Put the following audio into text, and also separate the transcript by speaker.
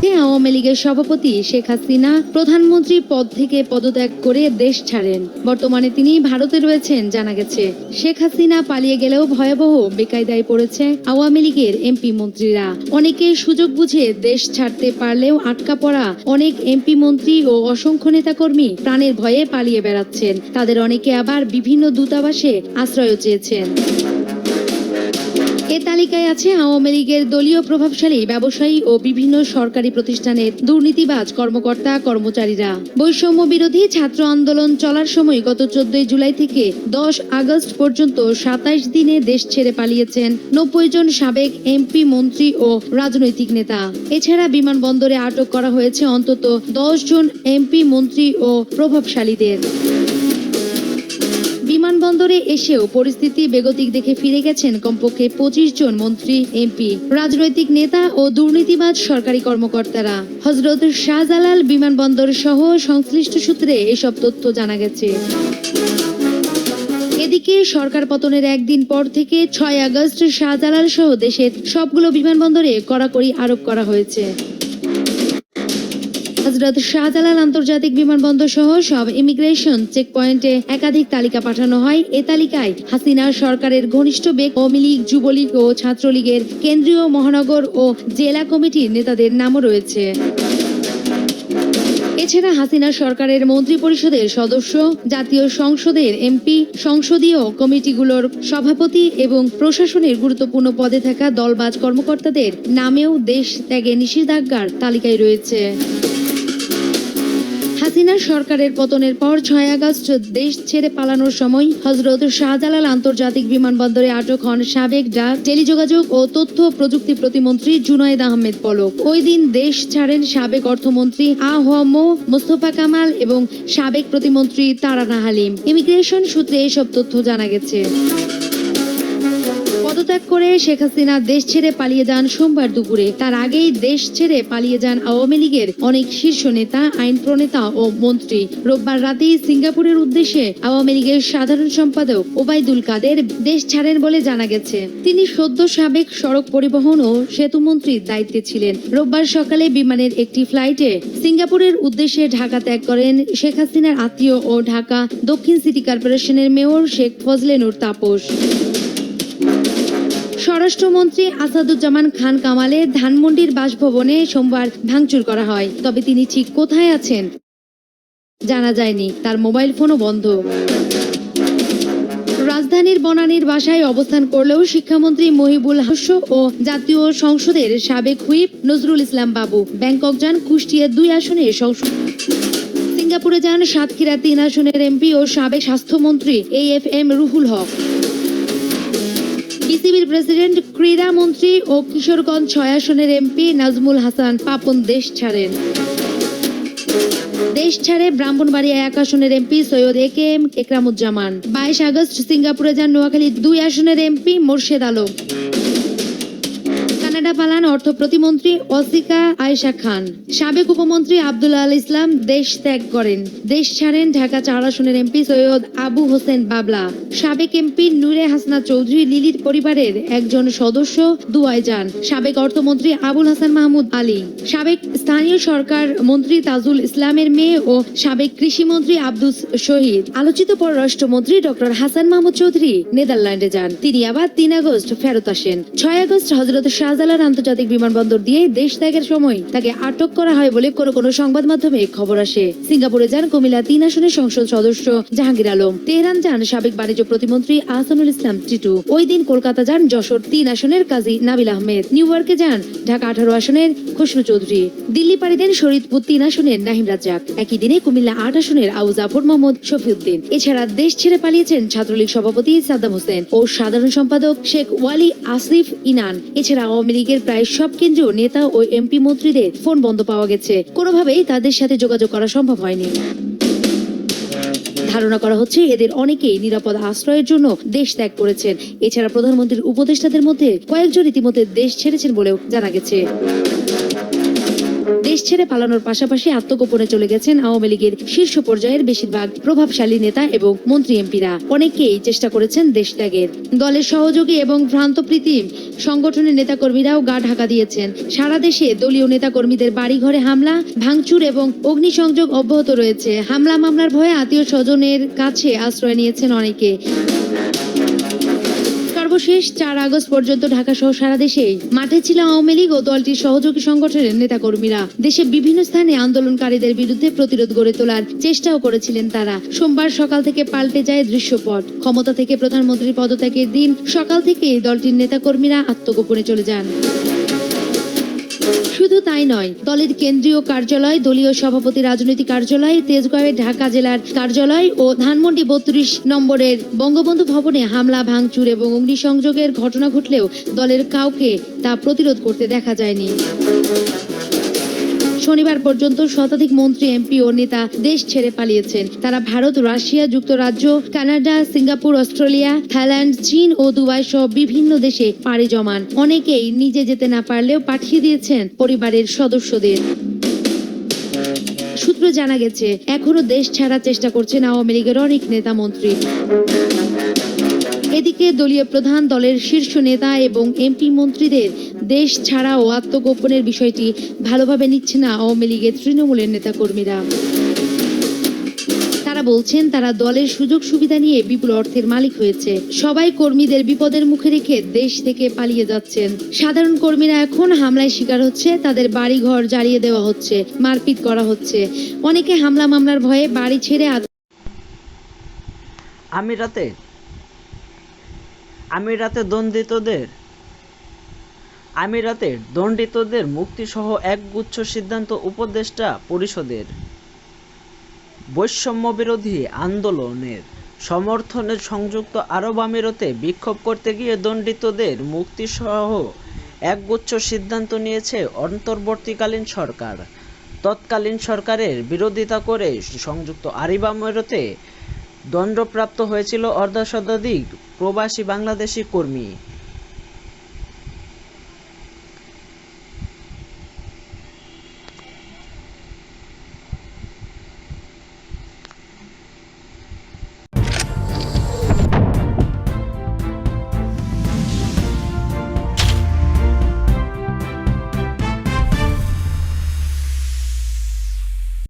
Speaker 1: আছে আওয়ামী লীগের সভাপতি শেখ হাসিনা প্রধানমন্ত্রী পদ থেকে পদত্যাগ করে দেশ ছাড়েন। বর্তমানে তিনি ভারতে রয়েছেন জানা গেছে। শেখ হাসিনা পালিয়ে গেলেও ভয়াবহ বেকায়দায় পড়েছে আওয়ামী লীগের এমপি মন্ত্রীরা। অনেকে সুযোগ বুঝে দেশ ছাড়তে পারলেও আটকা পড়া অনেক এমপি মন্ত্রী ও অসংখ্য নেতাকর্মী প্রাণের ভয়ে পালিয়ে বেড়াচ্ছেন। তাদের অনেকে আবার বিভিন্ন দূতাবাসে আশ্রয় চেয়েছেন। এ তালিকায় আছে আওয়ামী লীগের দলীয় প্রভাবশালী ব্যবসায়ী ও বিভিন্ন সরকারি প্রতিষ্ঠানের দুর্নীতিবাজ কর্মকর্তা কর্মচারীরা। বৈষম্য বিরোধী ছাত্র আন্দোলন চলার সময় গত 14 জুলাই থেকে 10 আগস্ট পর্যন্ত 27 দিনে দেশ ছেড়ে পালিয়েছেন 90 জন সাবেক এমপি মন্ত্রী ও রাজনৈতিক নেতা। এছাড়া বিমানবন্দরে আটক করা হয়েছে অন্তত 10 জন এমপি মন্ত্রী ও প্রভাবশালীদের। বিমানবন্দরে এসেও পরিস্থিতি বেগতিক দেখে ফিরে গেছেন কমপক্ষে 25 জন মন্ত্রী, এমপি, রাজনৈতিক নেতা ও দুর্নীতিবাজ সরকারি কর্মকর্তারা। হযরত শাহজালাল বিমানবন্দর সহ সংশ্লিষ্ট সূত্রে এসব তথ্য জানা গেছে। এদিকে সরকার পতনের একদিন পর থেকে 6 আগস্ট শাহজালাল সহ দেশের সবগুলো বিমানবন্দরে কড়াকড়ি আরোপ করা হয়েছে। হযরত শাহজালাল আন্তর্জাতিক বিমানবন্দর সহ সব ইমিগ্রেশন চেকপয়েন্টে একাধিক তালিকা পাঠানো হয়। এ তালিকায় হাসিনা সরকারের ঘনিষ্ঠ আওয়ামী লীগ, যুবলীগ ও ছাত্রলীগের কেন্দ্রীয়, মহানগর ও জেলা কমিটির নেতাদের নামও রয়েছে। এছাড়া হাসিনা সরকারের মন্ত্রী পরিষদের সদস্য, জাতীয় সংসদের এমপি, সংসদীয় কমিটিগুলোর সভাপতি এবং প্রশাসনের গুরুত্বপূর্ণ পদে থাকা দলবাজ কর্মকর্তাদের নামেও দেশ ত্যাগে নিষেধাজ্ঞার তালিকায় রয়েছে। হাসিনা সরকারের পতনের পর 6 আগস্ট দেশ ছেড়ে পালানোর সময় হযরত শাহজালাল আন্তর্জাতিক বিমানবন্দরে আটক হন সাবেক ডাক, টেলিযোগাযোগ ও তথ্য প্রযুক্তি প্রতিমন্ত্রী জুনায়েদ আহমেদ পলক। ওই দিন দেশ ছাড়েন সাবেক অর্থমন্ত্রী আ.হ.ম মোস্তফা কামাল এবং সাবেক প্রতিমন্ত্রী তারানা হালিম। ইমিগ্রেশন সূত্রে এসব তথ্য জানা গেছে। পদত্যাগ করে শেখ হাসিনা দেশ ছেড়ে পালিয়ে যান সোমবার দুপুরে। তার আগেই দেশ ছেড়ে পালিয়ে যান আওয়ামী লীগের অনেক শীর্ষ নেতা, আইন প্রণেতা ও মন্ত্রী। রোববার রাতেই সিঙ্গাপুরের উদ্দেশ্যে আওয়ামী লীগের সাধারণ সম্পাদক ওবায়দুল কাদের দেশ ছাড়েন বলে জানা গেছে। তিনি সদ্য সাবেক সড়ক পরিবহন ও সেতু মন্ত্রীর দায়িত্বে ছিলেন। রোববার সকালে বিমানের একটি ফ্লাইটে সিঙ্গাপুরের উদ্দেশ্যে ঢাকা ত্যাগ করেন শেখ হাসিনার আত্মীয় ও ঢাকা দক্ষিণ সিটি কর্পোরেশনের মেয়র শেখ ফজলে নূর তাপস। স্বরাষ্ট্রমন্ত্রী আসাদুজ্জামান খান কামালের ধানমন্ডির বাসভবনে সোমবার ভাঙচুর করা হয়। তবে তিনি ঠিক কোথায় আছেন জানা যায়নি। তার মোবাইল ফোনও বন্ধ। রাজধানীর বনানীর বাসায় অবস্থান করলেও শিক্ষামন্ত্রী মহিবুল হাসান ও জাতীয় সংসদের সাবেক হুইপ নজরুল ইসলাম বাবু ব্যাংকক যান। কুষ্টিয়া 2 আসনে সংসদ, সিঙ্গাপুরে যান সাতক্ষীরা 3 আসনের এমপি ও সাবেক স্বাস্থ্যমন্ত্রী AFM রুহুল হক। বিসিবির প্রেসিডেন্ট, ক্রীড়া মন্ত্রী ও কিশোরগঞ্জ 6 আসনের এমপি নাজমুল হাসান পাপন দেশ ছাড়েন। দেশ ছাড়ে ব্রাহ্মণবাড়িয়া 1 আসনের MP Syed AKM Ekramuzzaman. 22 August সিঙ্গাপুরে যান নোয়াখালী 2 আসনের এমপি মোর্শেদ আলম। কানাডা পালান অর্থ প্রতিমন্ত্রী অসিকা আয়েশা খান। সাবেক উপমন্ত্রী আব্দুল আল ইসলাম দেশ ত্যাগ করেন। দেশ ছাড়েন ঢাকা 4 আসনের এমপি সৈয়দ আবু হোসেন বাবলা। সাবেক এমপি নূরে হাসনা চৌধুরী লিলির পরিবারের একজন সদস্য দুবাই যান। সাবেক অর্থমন্ত্রী আবুল হাসান মাহমুদ আলী, সাবেক স্থানীয় সরকার মন্ত্রী তাজুল ইসলামের মেয়ে ও সাবেক কৃষিমন্ত্রী আব্দুস শহীদ। আলোচিত পররাষ্ট্রমন্ত্রী ডক্টর হাসান মাহমুদ চৌধুরী নেদারল্যান্ডে যান। তিনি আবার 3 আগস্ট ফেরত আসেন। 6 আগস্ট হযরত শাহজালাল আন্তর্জাতিক বিমানবন্দর দিয়ে দেশ ত্যাগের সময় তাকে আটক করা হয় বলে কোনো সংবাদ মাধ্যমে খবর আসে। সিঙ্গাপুরে যান কুমিল্লা 3 আসনের সংসদ সদস্য জাহাঙ্গীর আলম। তেহরান যান সাবেক বাণিজ্য প্রতিমন্ত্রী আহসানুল ইসলাম টিটু। ওই দিন কলকাতা যান যশোর 3 আসনের কাজী নাবিল আহমেদ। নিউ ইয়র্কে যান ঢাকা 18 আসনের খুশনু চৌধুরী। দিল্লি পাড়ি দেন শরীয়তপুর 3 আসনের নাহিম রাজ্জাক। একই দিনে কুমিল্লা 8 আসনের আবু জাফর মোহাম্মদ শফিউদ্দিন। এছাড়া দেশ ছেড়ে পালিয়েছেন ছাত্রলীগ সভাপতি সাদ্দাম হোসেন ও সাধারণ সম্পাদক শেখ ওয়ালি আসিফ ইনান। এছাড়া আওয়ামী লীগের প্রায় সব কেন্দ্রীয় নেতা ও এমপি মন্ত্রীদের ফোন বন্ধ পাওয়া গেছে। কোনোভাবেই তাদের সাথে যোগাযোগ করা সম্ভব হয়নি। ধারণা করা হচ্ছে এদের অনেকেই নিরাপদ আশ্রয়ের জন্য দেশ ত্যাগ করেছেন। এছাড়া প্রধানমন্ত্রীর উপদেষ্টাদের মধ্যে কয়েকজন ইতিমধ্যে দেশ ছেড়েছেন বলেও জানা গেছে। দেশ ছেড়ে পালানোর পাশাপাশি আত্মগোপনে চলে গেছেন আওয়ামী লীগের শীর্ষ পর্যায়ের বেশিরভাগ প্রভাবশালী নেতা এবং মন্ত্রী এমপিরা। অনেকেই চেষ্টা করেছেন দেশ ত্যাগের। দলের সহযোগী এবং ভ্রান্তপ্রীতি সংগঠনের নেতাকর্মীরাও গা ঢাকা দিয়েছেন। সারা দেশে দলীয় নেতাকর্মীদের বাড়িঘরে হামলা, ভাঙচুর এবং অগ্নিসংযোগ অব্যাহত রয়েছে। হামলা মামলার ভয়ে আত্মীয় স্বজনের কাছে আশ্রয় নিয়েছেন অনেকে। সর্বশেষ 4 আগস্ট পর্যন্ত ঢাকা সহ সারা দেশে মাঠে ছিল আওয়ামী লীগ ও দলটির সহযোগী সংগঠনের নেতাকর্মীরা। দেশে বিভিন্ন স্থানে আন্দোলনকারীদের বিরুদ্ধে প্রতিরোধ গড়ে তোলার চেষ্টাও করেছিলেন তারা। সোমবার সকাল থেকে পাল্টে যায় দৃশ্যপট। ক্ষমতা থেকে প্রধানমন্ত্রীর পদত্যাগের দিন সকাল থেকে দলটির নেতাকর্মীরা আত্মগোপনে চলে যান। শুধু তাই নয়, দলের কেন্দ্রীয় কার্যালয়, দলীয় সভাপতি রাজনৈতিক কার্যালয়, তেজগাঁওয়ের ঢাকা জেলার কার্যালয় ও ধানমন্ডি 32 নম্বরের বঙ্গবন্ধু ভবনে হামলা, ভাঙচুর এবং অগ্নিসংযোগের ঘটনা ঘটলেও দলের কাউকে তা প্রতিরোধ করতে দেখা যায়নি। শনিবার পর্যন্ত শতাধিক মন্ত্রী, এমপি ও নেতা দেশ ছেড়ে পালিয়েছেন। তারা ভারত, রাশিয়া, যুক্তরাজ্য, কানাডা, সিঙ্গাপুর, অস্ট্রেলিয়া, থাইল্যান্ড, চীন ও দুবাই সহ বিভিন্ন দেশে পাড়ি জমান। অনেকেই নিজে যেতে না পারলেও পাঠিয়ে দিয়েছেন পরিবারের সদস্যদের। সূত্র জানা গেছে, এখনো দেশ ছাড়ার চেষ্টা করছেন আওয়ামী লীগের অনেক নেতা মন্ত্রী। এদিকে দলীয় প্রধান, দলের শীর্ষ নেতা এবং এমপি মন্ত্রীদের দেশ ছাড়া ও আত্মগোপনের বিষয়টি ভালোভাবে নিচ্ছে না আওয়ামী লীগের তৃণমূলের নেতাকর্মীরা। তারা বলছেন, তারা দলের সুযোগ সুবিধা নিয়ে বিপুল অর্থের মালিক হয়েছে। সবাই কর্মীদের বিপদের মুখে রেখে দেশ থেকে পালিয়ে যাচ্ছেন। সাধারণ কর্মীরা এখন হামলায় শিকার হচ্ছে, তাদের বাড়িঘর জ্বালিয়ে দেওয়া হচ্ছে, মারপিট করা হচ্ছে। অনেকে হামলা মামলার ভয়ে বাড়ি ছেড়ে
Speaker 2: আমিরাতের দণ্ডিতদের মুক্তিসহ একগুচ্ছ সিদ্ধান্ত উপদেষ্টা পরিষদের। বৈষম্য বিরোধী আন্দোলনের সমর্থনে সংযুক্ত আরব আমিরাতে বিক্ষোভ করতে গিয়ে দণ্ডিতদের মুক্তিসহ একগুচ্ছ সিদ্ধান্ত নিয়েছে অন্তর্বর্তীকালীন সরকার। তৎকালীন সরকারের বিরোধিতা করে সংযুক্ত আরব আমিরাতে দণ্ডপ্রাপ্ত হয়েছিল অর্ধশতাধিক প্রবাসী বাংলাদেশি কর্মী।